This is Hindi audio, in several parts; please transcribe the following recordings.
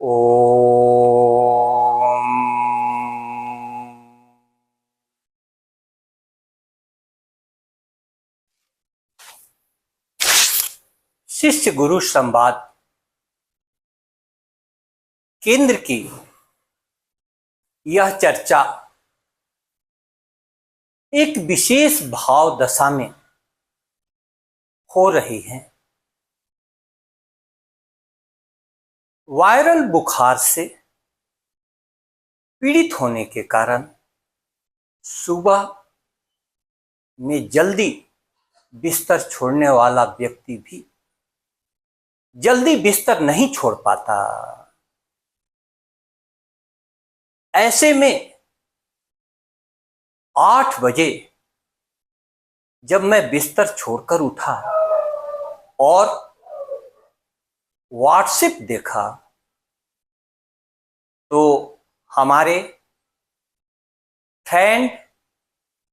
ओम। शिष्य गुरु संवाद केंद्र की यह चर्चा एक विशेष भाव दशा में हो रही है। वायरल बुखार से पीड़ित होने के कारण सुबह में जल्दी बिस्तर छोड़ने वाला व्यक्ति भी जल्दी बिस्तर नहीं छोड़ पाता। ऐसे में 8 बजे जब मैं बिस्तर छोड़कर उठा और व्हाट्सएप देखा तो हमारे फ्रेंड,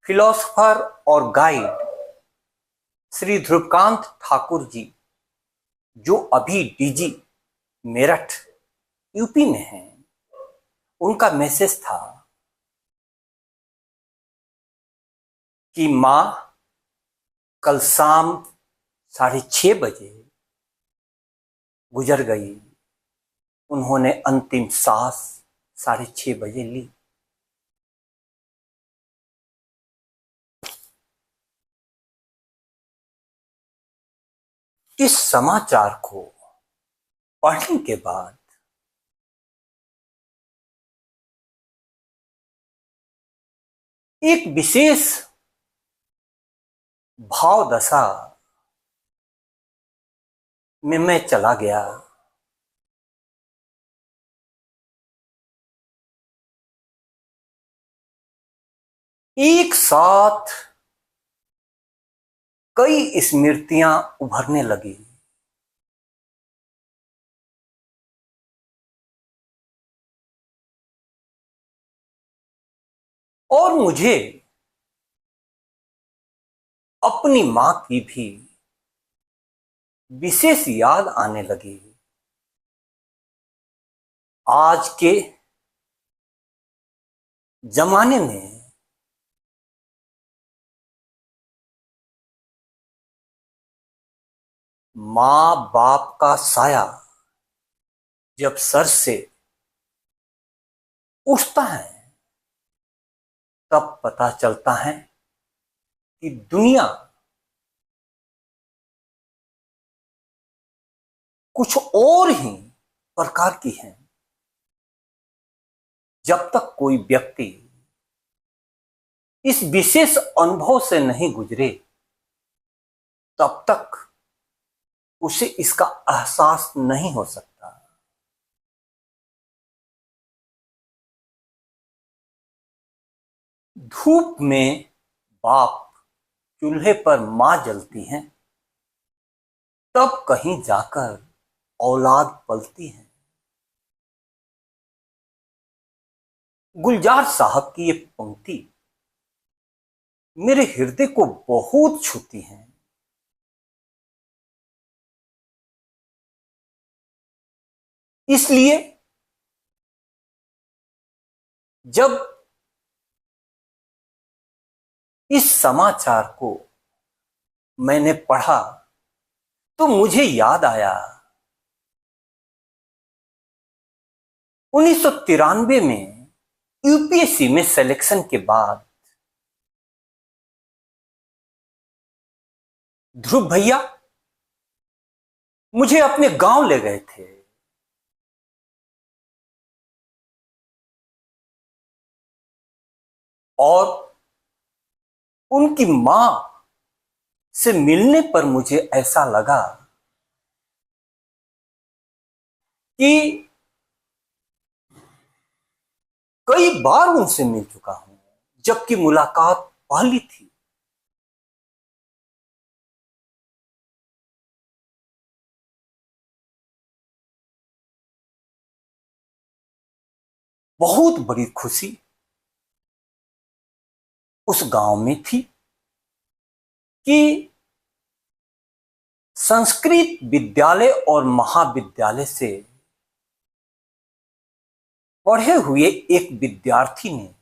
फिलोसोफर और गाइड श्री ध्रुवकांत ठाकुर जी, जो अभी डीजी मेरठ यूपी में हैं, उनका मैसेज था कि मां कल शाम 6:30 बजे गुजर गई। उन्होंने अंतिम सांस 6:30 बजे ली। इस समाचार को पढ़ने के बाद एक विशेष भाव दशा में मैं चला गया। एक साथ कई स्मृतियां उभरने लगी। और मुझे अपनी मां की भी विशेष याद आने लगी। आज के जमाने में मां बाप का साया जब सर से उठता है तब पता चलता है कि दुनिया कुछ और ही प्रकार की है। जब तक कोई व्यक्ति इस विशेष अनुभव से नहीं गुजरे तब तक उसे इसका एहसास नहीं हो सकता। धूप में बाप, चूल्हे पर मां जलती हैं, तब कहीं जाकर औलाद पलती है। गुलजार साहब की ये पंक्ति मेरे हृदय को बहुत छूती है। इसलिए जब इस समाचार को मैंने पढ़ा तो मुझे याद आया 1993 में यूपीएससी में सिलेक्शन के बाद ध्रुव भैया मुझे अपने गांव ले गए थे। और उनकी मां से मिलने पर मुझे ऐसा लगा कि कई बार उनसे मिल चुका हूं, जबकि मुलाकात पहली थी। बहुत बड़ी खुशी उस गांव में थी कि संस्कृत विद्यालय और महाविद्यालय से पढ़े हुए एक विद्यार्थी ने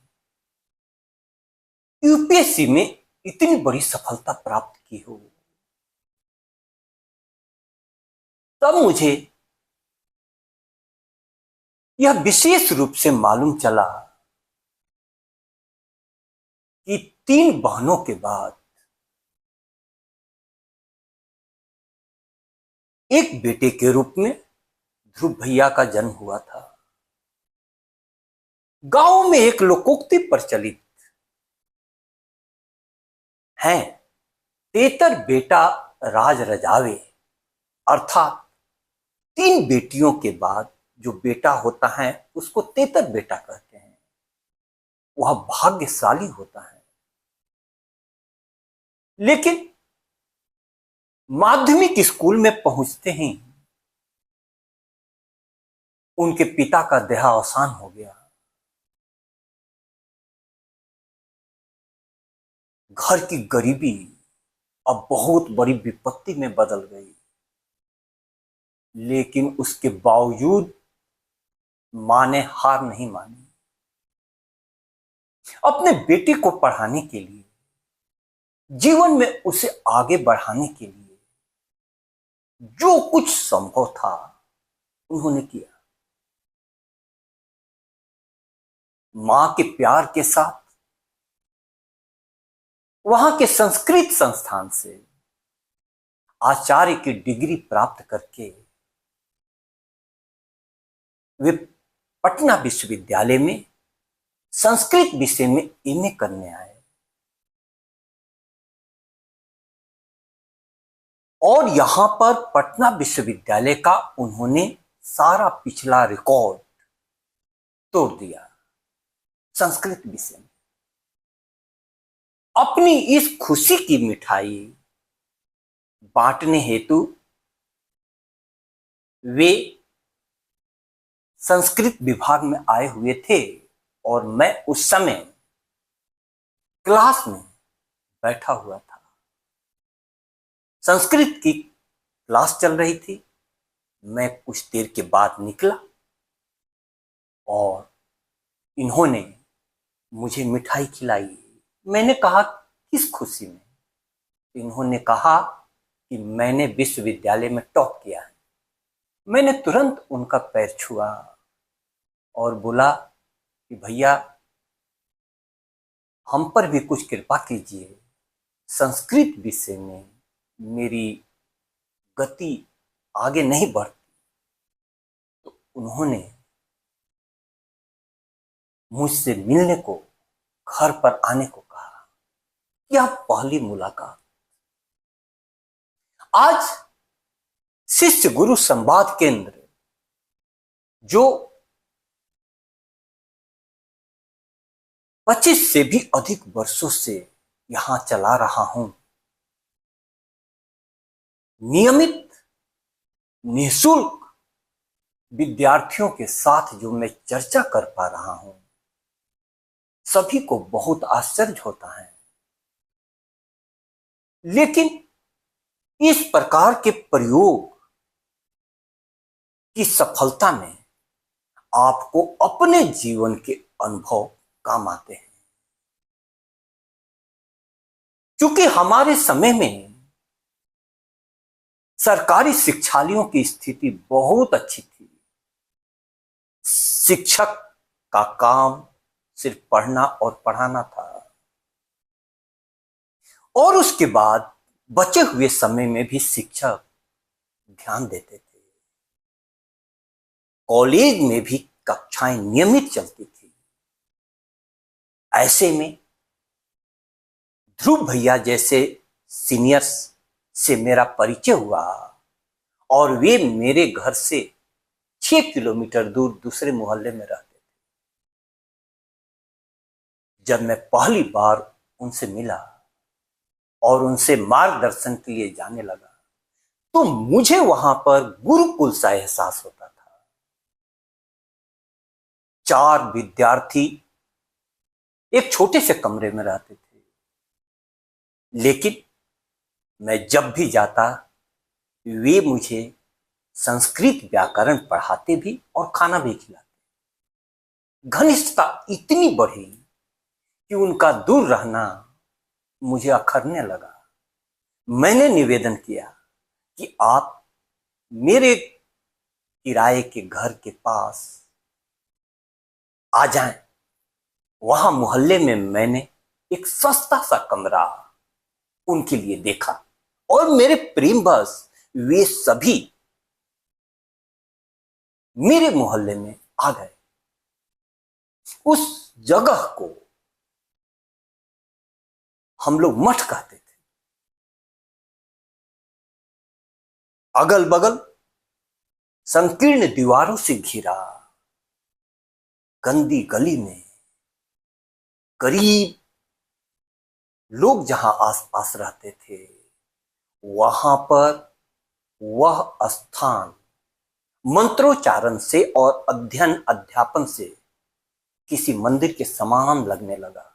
यूपीएससी में इतनी बड़ी सफलता प्राप्त की हो, तब मुझे यह विशेष रूप से मालूम चला कि 3 बहनों के बाद एक बेटे के रूप में ध्रुव भैया का जन्म हुआ था। गांव में एक लोकोक्ति प्रचलित है, तेतर बेटा राज रजावे, अर्थात 3 बेटियों के बाद जो बेटा होता है उसको तेतर बेटा कहते हैं। वह भाग्यशाली होता है। लेकिन माध्यमिक स्कूल में पहुंचते ही उनके पिता का देहावसान हो गया। घर की गरीबी अब बहुत बड़ी विपत्ति में बदल गई। लेकिन उसके बावजूद मां ने हार नहीं मानी। अपने बेटे को पढ़ाने के लिए, जीवन में उसे आगे बढ़ाने के लिए जो कुछ संभव था उन्होंने किया। मां के प्यार के साथ वहां के संस्कृत संस्थान से आचार्य की डिग्री प्राप्त करके वे पटना विश्वविद्यालय में संस्कृत विषय में एमए करने आए और यहां पर पटना विश्वविद्यालय का उन्होंने सारा पिछला रिकॉर्ड तोड़ दिया संस्कृत विषय में। अपनी इस खुशी की मिठाई बांटने हेतु वे संस्कृत विभाग में आए हुए थे और मैं उस समय क्लास में बैठा हुआ था। संस्कृत की क्लास चल रही थी। मैं कुछ देर के बाद निकला और इन्होंने मुझे मिठाई खिलाई। मैंने कहा किस खुशी में? इन्होंने कहा कि मैंने विश्वविद्यालय में टॉप किया है। मैंने तुरंत उनका पैर छुआ और बोला कि भैया हम पर भी कुछ कृपा कीजिए, संस्कृत विषय में मेरी गति आगे नहीं बढ़ती। तो उन्होंने मुझसे मिलने को, घर पर आने को कहा। यह पहली मुलाकात। आज शिष्य गुरु संवाद केंद्र जो 25 से भी अधिक वर्षों से यहां चला रहा हूं, नियमित निःशुल्क विद्यार्थियों के साथ जो मैं चर्चा कर पा रहा हूं, सभी को बहुत आश्चर्य होता है। लेकिन इस प्रकार के प्रयोग की सफलता में आपको अपने जीवन के अनुभव काम आते हैं। क्योंकि हमारे समय में सरकारी शिक्षालयों की स्थिति बहुत अच्छी थी। शिक्षक का काम सिर्फ पढ़ना और पढ़ाना था और उसके बाद बचे हुए समय में भी शिक्षक ध्यान देते थे। कॉलेज में भी कक्षाएं नियमित चलती थी। ऐसे में ध्रुव भैया जैसे सीनियर्स से मेरा परिचय हुआ और वे मेरे घर से 6 किलोमीटर दूर दूसरे मोहल्ले में रहते थे। जब मैं पहली बार उनसे मिला और उनसे मार्गदर्शन के लिए जाने लगा तो मुझे वहां पर गुरुकुल सा एहसास होता था। 4 विद्यार्थी एक छोटे से कमरे में रहते थे, लेकिन मैं जब भी जाता वे मुझे संस्कृत व्याकरण पढ़ाते भी और खाना भी खिलाते। घनिष्ठता इतनी बढ़ी कि उनका दूर रहना मुझे अखरने लगा। मैंने निवेदन किया कि आप मेरे किराए के घर के पास आ जाएं। वहां मोहल्ले में मैंने एक सस्ता सा कमरा उनके लिए देखा और मेरे प्रेम बस वे सभी मेरे मोहल्ले में आ गए। उस जगह को हम लोग मठ कहते थे। अगल बगल संकीर्ण दीवारों से घिरा, गंदी गली में गरीब लोग जहां आसपास रहते थे, वहां पर वह स्थान मंत्रोच्चारण से और अध्ययन अध्यापन से किसी मंदिर के समान लगने लगा।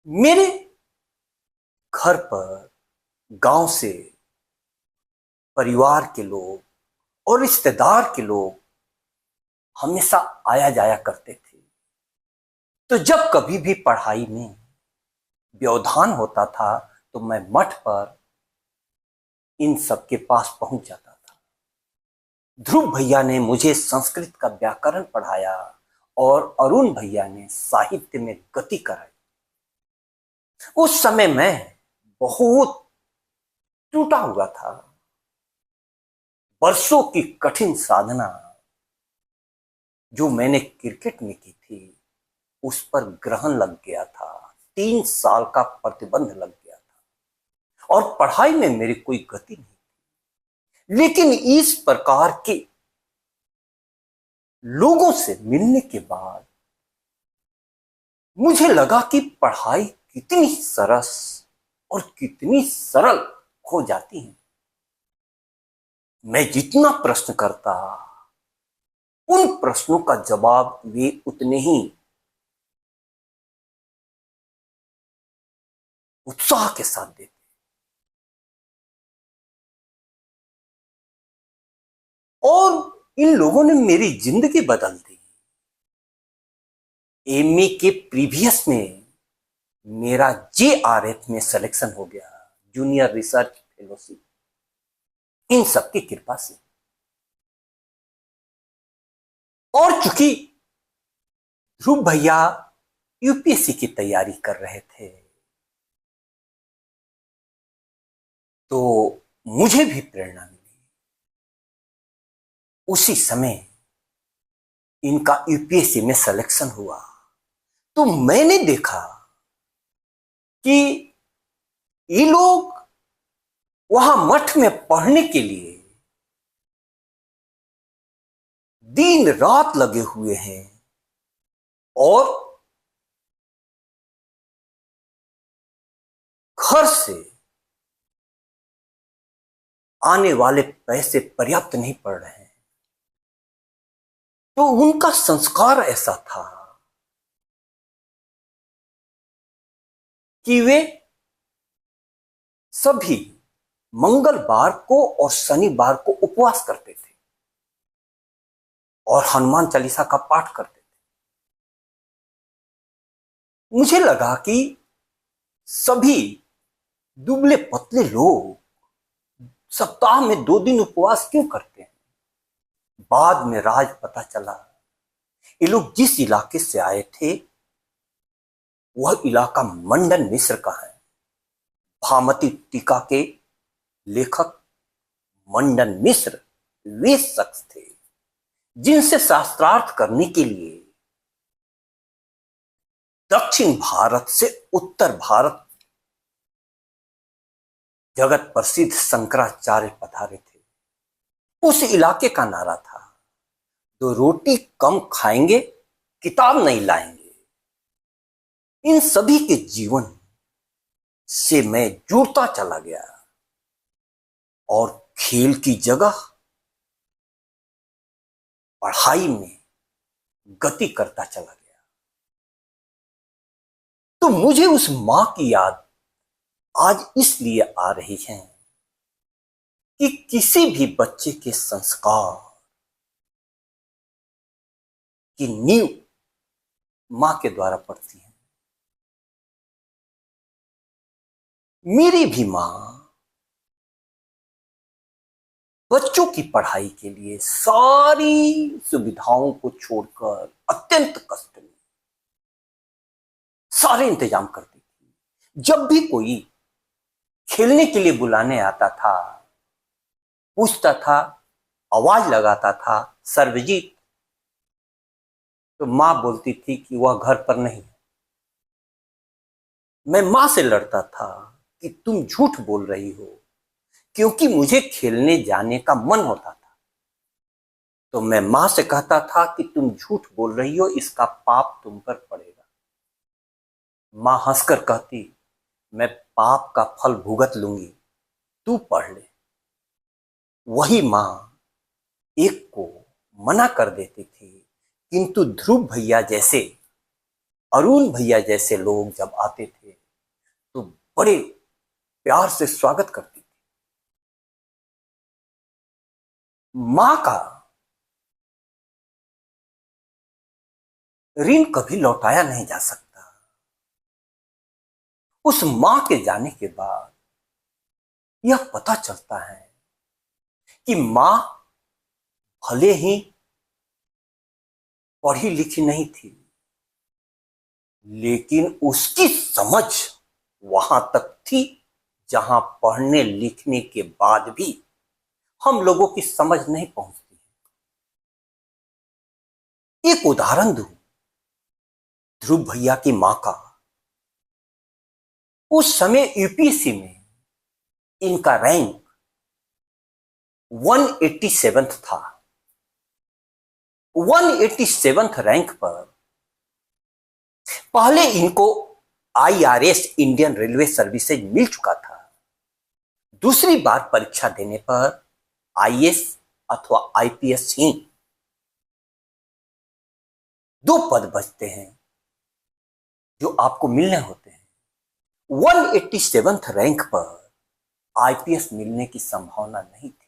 मेरे घर पर गांव से परिवार के लोग और रिश्तेदार के लोग हमेशा आया जाया करते थे। तो जब कभी भी पढ़ाई में व्यवधान होता था तो मैं मठ पर इन सब के पास पहुंच जाता था। ध्रुव भैया ने मुझे संस्कृत का व्याकरण पढ़ाया और अरुण भैया ने साहित्य में गति कराई। उस समय मैं बहुत टूटा हुआ था। वर्षों की कठिन साधना जो मैंने क्रिकेट में की थी उस पर ग्रहण लग गया था। 3 साल का प्रतिबंध लग गया था और पढ़ाई में मेरी कोई गति नहीं थी। लेकिन इस प्रकार के लोगों से मिलने के बाद मुझे लगा कि पढ़ाई कितनी सरस और कितनी सरल हो जाती है। मैं जितना प्रश्न करता उन प्रश्नों का जवाब वे उतने ही उत्साह के साथ देते। और इन लोगों ने मेरी जिंदगी बदल दी। एमए के प्रीवियस में मेरा जेआरएफ में सिलेक्शन हो गया, जूनियर रिसर्च फेलोशिप, इन सबकी कृपा से। और चूंकि ध्रुव भैया यूपीएससी की तैयारी कर रहे थे तो मुझे भी प्रेरणा मिली। उसी समय इनका यूपीएससी में सिलेक्शन हुआ तो मैंने देखा कि ये लोग वहां मठ में पढ़ने के लिए दिन रात लगे हुए हैं और घर से आने वाले पैसे पर्याप्त नहीं पड़ रहे हैं। तो उनका संस्कार ऐसा था कि वे सभी मंगलवार को और शनिवार को उपवास करते थे और हनुमान चालीसा का पाठ करते थे। मुझे लगा कि सभी दुबले पतले लोग सप्ताह में 2 दिन उपवास क्यों करते हैं। बाद में राज पता चला, ये लोग जिस इलाके से आए थे वह इलाका मंडन मिश्र का है। भामती टीका के लेखक मंडन मिश्र वे शख्स थे जिनसे शास्त्रार्थ करने के लिए दक्षिण भारत से उत्तर भारत जगत प्रसिद्ध शंकराचार्य पधारे थे। उस इलाके का नारा था, 2 रोटी कम खाएंगे, किताब नहीं लाएंगे। इन सभी के जीवन से मैं जुड़ता चला गया और खेल की जगह पढ़ाई में गति करता चला गया। तो मुझे उस मां की याद आज इसलिए आ रही है कि किसी भी बच्चे के संस्कार की नींव मां के द्वारा पड़ती है। मेरी भी मां बच्चों की पढ़ाई के लिए सारी सुविधाओं को छोड़कर अत्यंत कष्ट में सारे इंतजाम करती थी। जब भी कोई खेलने के लिए बुलाने आता था, पूछता था, आवाज लगाता था, सर्वजीत, तो मां बोलती थी कि वह घर पर नहीं है। मैं मां से लड़ता था कि तुम झूठ बोल रही हो, क्योंकि मुझे खेलने जाने का मन होता था। तो मैं मां से कहता था कि तुम झूठ बोल रही हो, इसका पाप तुम पर पड़ेगा। मां हंसकर कहती, मैं पाप का फल भुगत लूंगी, तू पढ़ ले। वही मां एक को मना कर देती थी, किंतु ध्रुव भैया जैसे, अरुण भैया जैसे लोग जब आते थे तो बड़े प्यार से स्वागत करती थी। मां का ऋण कभी लौटाया नहीं जा सकता। उस मां के जाने के बाद यह पता चलता है कि मां भले ही पढ़ी लिखी नहीं थी, लेकिन उसकी समझ वहां तक थी जहां पढ़ने लिखने के बाद भी हम लोगों की समझ नहीं पहुंचती। एक उदाहरण दूं, ध्रुव भैया की मां का। उस समय यूपीएससी में इनका रैंक 187 था। 187 रैंक पर पहले इनको आईआरएस, इंडियन रेलवे सर्विसेज, मिल चुका था। दूसरी बार परीक्षा देने पर आईएएस अथवा आईपीएस ही 2 पद बचते हैं जो आपको मिलने होते हैं। 187 रैंक पर आईपीएस मिलने की संभावना नहीं थी,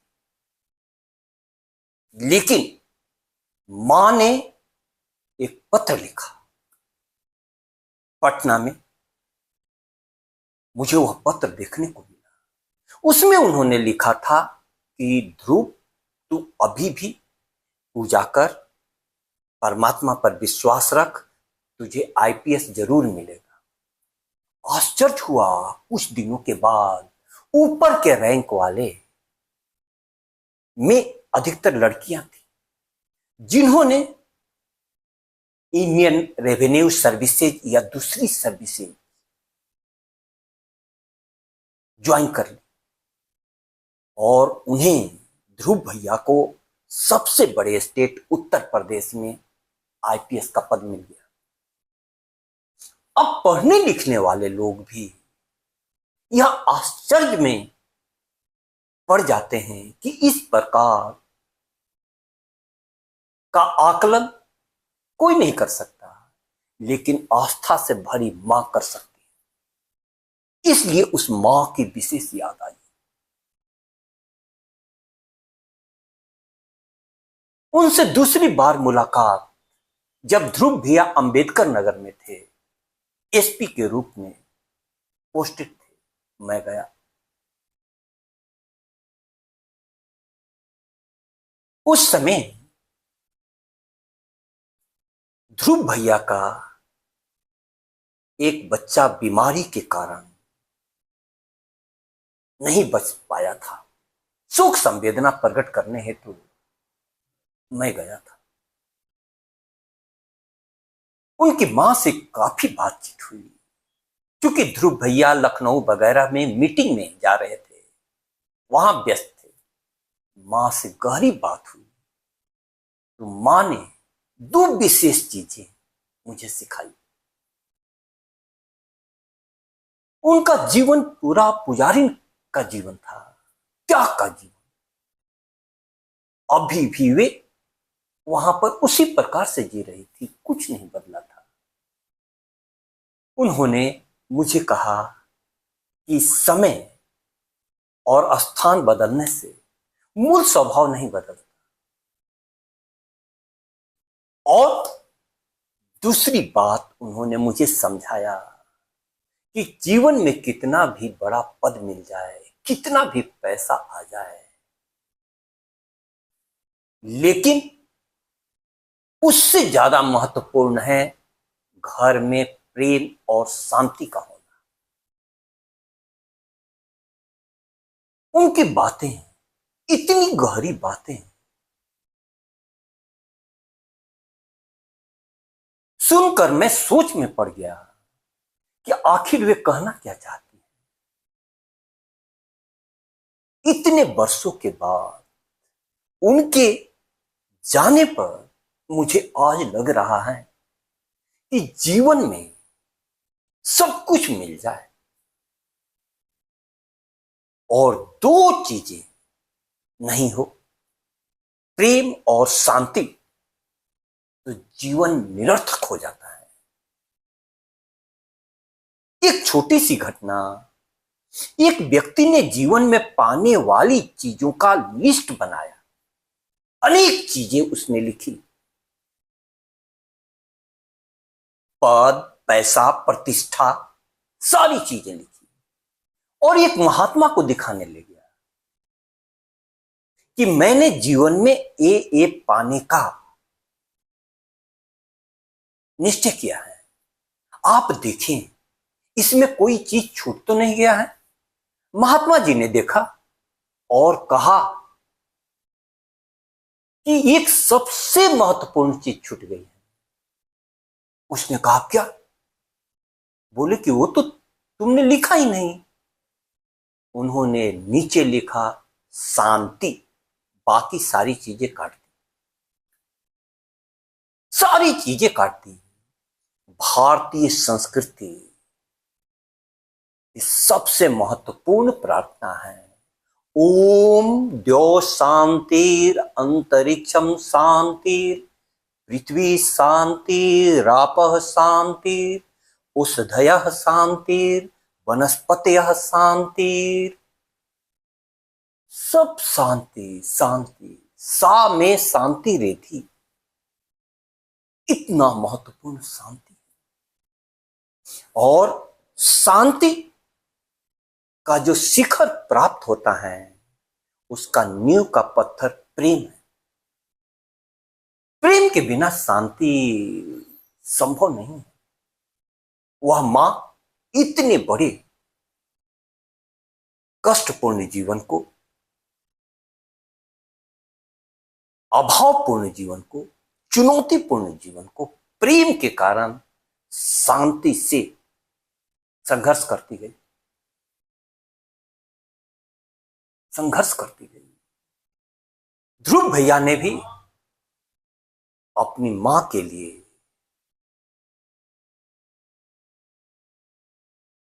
लेकिन मां ने एक पत्र लिखा पटना में। मुझे वह पत्र देखने को मिला। उसमें उन्होंने लिखा था कि ध्रुव, तू अभी भी पूजा कर, परमात्मा पर विश्वास रख, तुझे आईपीएस जरूर मिलेगा। आश्चर्य हुआ, कुछ दिनों के बाद ऊपर के रैंक वाले में अधिकतर लड़कियां थी, जिन्होंने इंडियन रेवेन्यू सर्विसेज या दूसरी सर्विसेज ज्वाइन कर ली, और उन्हें, ध्रुव भैया को, सबसे बड़े स्टेट उत्तर प्रदेश में आईपीएस का पद मिल गया। अब पढ़ने लिखने वाले लोग भी यह आश्चर्य में पड़ जाते हैं कि इस प्रकार का आकलन कोई नहीं कर सकता, लेकिन आस्था से भरी मां कर सकती है। इसलिए उस मां की विशेष याद आई। उनसे दूसरी बार मुलाकात जब ध्रुव भैया अंबेडकर नगर में थे, एसपी के रूप में पोस्टेड थे, मैं गया। उस समय ध्रुव भैया का एक बच्चा बीमारी के कारण नहीं बच पाया था। शोक संवेदना प्रकट करने हेतु मैं गया था। उनकी मां से काफी बातचीत हुई, क्योंकि ध्रुव भैया लखनऊ वगैरह में मीटिंग में जा रहे थे, वहां व्यस्त थे। मां से गहरी बात हुई तो मां ने 2 विशेष चीजें मुझे सिखाई। उनका जीवन पूरा पुजारी का जीवन था, त्याग का जीवन। अभी भी वे वहां पर उसी प्रकार से जी रही थी, कुछ नहीं बदला था। उन्होंने मुझे कहा कि समय और स्थान बदलने से मूल स्वभाव नहीं बदलता। और दूसरी बात उन्होंने मुझे समझाया कि जीवन में कितना भी बड़ा पद मिल जाए, कितना भी पैसा आ जाए, लेकिन उससे ज्यादा महत्वपूर्ण है घर में प्रेम और शांति का होना। उनकी बातें इतनी गहरी बातें सुनकर मैं सोच में पड़ गया कि आखिर वे कहना क्या चाहती हैं। इतने वर्षों के बाद उनके जाने पर मुझे आज लग रहा है कि जीवन में सब कुछ मिल जाए और दो चीजें नहीं हो, प्रेम और शांति, तो जीवन निरर्थक हो जाता है। एक छोटी सी घटना, एक व्यक्ति ने जीवन में पाने वाली चीजों का लिस्ट बनाया, अनेक चीजें उसने लिखी, पद, पैसा, प्रतिष्ठा, सारी चीजें लिखी, और एक महात्मा को दिखाने ले गया कि मैंने जीवन में ये पाने का निश्चय किया है, आप देखें इसमें कोई चीज छूट तो नहीं गया है। महात्मा जी ने देखा और कहा कि एक सबसे महत्वपूर्ण चीज छूट गई है। उसने कहा क्या? बोले कि वो तो तुमने लिखा ही नहीं। उन्होंने नीचे लिखा शांति, बाकी सारी चीजें काट दी, सारी चीजें काट दी। भारतीय संस्कृति की सबसे महत्वपूर्ण प्रार्थना है, ओम द्यो शांतिर अंतरिक्षम शांतिर पृथ्वी शांतिरापः शांतिर औषधयः शांतिर वनस्पतयः शांतिर। सब शांति शांति, सा में शांति रहती। इतना महत्वपूर्ण शांति, और शांति का जो शिखर प्राप्त होता है उसका नींव का पत्थर प्रेम है। प्रेम के बिना शांति संभव नहीं है। वह मां इतने बड़े कष्टपूर्ण जीवन को, अभावपूर्ण जीवन को, चुनौतीपूर्ण जीवन को प्रेम के कारण शांति से संघर्ष करती गई, संघर्ष करती गई। ध्रुव भैया ने भी अपनी मां के लिए,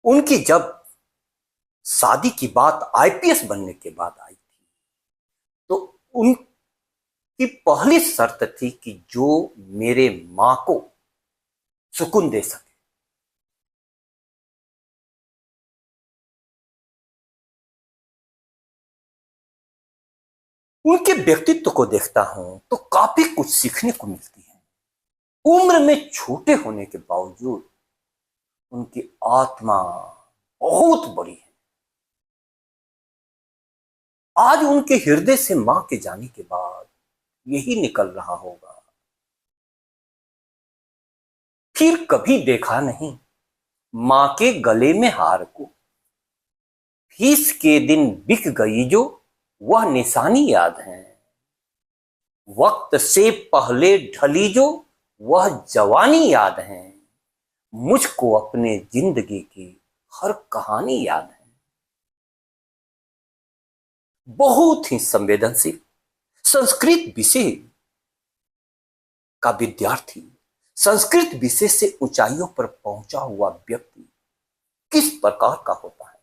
उनकी जब शादी की बात आईपीएस बनने के बाद आई थी, तो उनकी पहली शर्त थी कि जो मेरे मां को सुकून दे सके। उनके व्यक्तित्व को देखता हूं तो काफी कुछ सीखने को मिलती है। उम्र में छोटे होने के बावजूद उनकी आत्मा बहुत बड़ी है। आज उनके हृदय से मां के जाने के बाद यही निकल रहा होगा, फिर कभी देखा नहीं मां के गले में हार को, फीस के दिन बिक गई जो वह निशानी याद है, वक्त से पहले ढली जो वह जवानी याद है, मुझको अपने जिंदगी की हर कहानी याद है। बहुत ही संवेदनशील संस्कृत विषय का विद्यार्थी, संस्कृत विषय से ऊंचाइयों पर पहुंचा हुआ व्यक्ति किस प्रकार का होता है?